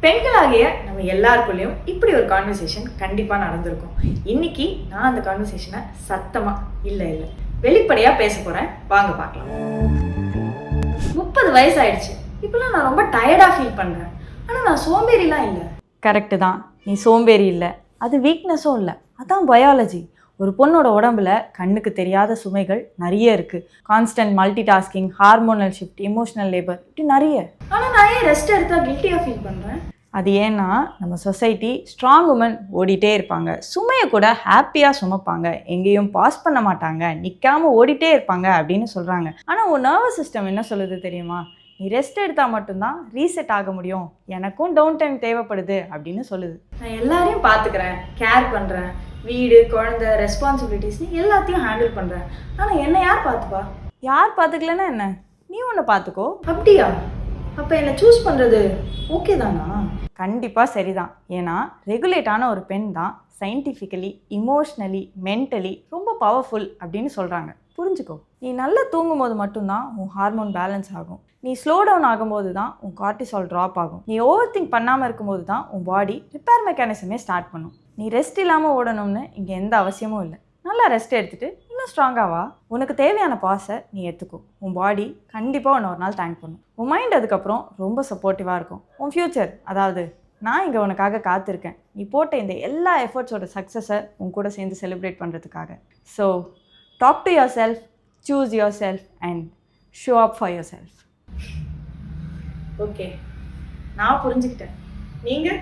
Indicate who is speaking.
Speaker 1: பெண்களாகிய நம்ம எல்லாருக்குள்ளேயும் இப்படி ஒரு கான்வர்சேஷன் கண்டிப்பாக நடந்திருக்கும். இன்னைக்கு நான் அந்த கான்வர்சேஷனை சத்தமாக இல்லை வெளிப்படையாக பேச போகிறேன். வாங்க பார்க்கலாம். 30 வயசு ஆயிடுச்சு. இப்போலாம் நான் ரொம்ப டயர்டாக ஃபீல் பண்ணுறேன். ஆனால் நான் சோம்பேறிலாம் இல்லை.
Speaker 2: கரெக்டு தான், நீ சோம்பேறி இல்லை, அது வீக்னஸும் இல்லை, அதான் பயாலஜி. ஒரு பொண்ணோட உடம்புல கண்ணுக்கு தெரியாத சுமைகள் நிறைய இருக்குது. Constant multi tasking, hormonal shift, emotional labour, இப்படி நிறைய.
Speaker 1: ஆனால் நான் ஏன் ரெஸ்ட் எடுத்தால் கில்ட்டியாக ஃபீல் பண்ணுறேன்?
Speaker 2: அது ஏன்னா நம்ம சொசைட்டி ஸ்ட்ராங் உமன் ஓடிட்டே இருப்பாங்க, சுமையை கூட ஹாப்பியாக சுமப்பாங்க, எங்கேயும் பாஸ் பண்ண மாட்டாங்க, நிற்காமல் ஓடிட்டே இருப்பாங்க அப்படின்னு சொல்கிறாங்க. ஆனால் உன் நர்வஸ் சிஸ்டம் என்ன சொல்லுது தெரியுமா? நீ ரெஸ்ட் எடுத்தால் மட்டும்தான் ரீசெட் ஆக முடியும், எனக்கும் டவுன் டைம் தேவைப்படுது அப்படின்னு சொல்லுது.
Speaker 1: நான் எல்லாரையும் பார்த்துக்கிறேன், கேர் பண்ணுறேன், வீடு, குழந்தை, ரெஸ்பான்சிபிலிட்டிஸ் எல்லாத்தையும் ஹேண்டில் பண்ணுறேன். ஆனால் என்னை யார் பார்த்துப்பா?
Speaker 2: யார் பார்த்துக்கலன்னா என்ன, நீ ஒன்று பார்த்துக்கோ.
Speaker 1: அப்படியா? அப்போ என்னை சூஸ் பண்ணுறது ஓகே தானா?
Speaker 2: கண்டிப்பாக சரிதான். ஏன்னா ரெகுலேட்டான ஒரு பெண் தான் சயின்டிஃபிக்கலி, இமோஷ்னலி, மென்டலி ரொம்ப பவர்ஃபுல் அப்படின்னு சொல்கிறாங்க. புரிஞ்சுக்கோ. நீ நல்லா தூங்கும் போது மட்டும்தான் உன் ஹார்மோன் பேலன்ஸ் ஆகும். நீ ஸ்லோ டவுன் ஆகும்போது தான் உன் கார்டிசால் ட்ராப் ஆகும். நீ ஓவர் திங்க் பண்ணாமல் இருக்கும்போது தான் உன் பாடி ரிப்பேர் மெக்கானிசமே ஸ்டார்ட் பண்ணும். நீ ரெஸ்ட் இல்லாமல் ஓடணும்னு இங்கே எந்த அவசியமும் இல்லை. நல்லா ரெஸ்ட் எடுத்துகிட்டு இன்னும் ஸ்ட்ராங்காவா உனக்கு தேவையான பாஸை நீ எடுத்துக்கோ. உன் பாடி கண்டிப்பாக ஒன்று ஒரு நாள் தேங்க் பண்ணும். உன் மைண்ட் அதுக்கப்புறம் ரொம்ப சப்போர்ட்டிவாக இருக்கும். உன் ஃப்யூச்சர், அதாவது நான் இங்கே உனக்காக காத்திருக்கேன், நீ போட்ட இந்த எல்லா எஃபர்ட்ஸோட சக்ஸஸை உன் கூட சேர்ந்து செலிப்ரேட் பண்ணுறதுக்காக. So talk to yourself, choose yourself and show up for yourself.
Speaker 1: Okay, நான் புரிஞ்சுக்கிட்டேன். நீங்கள்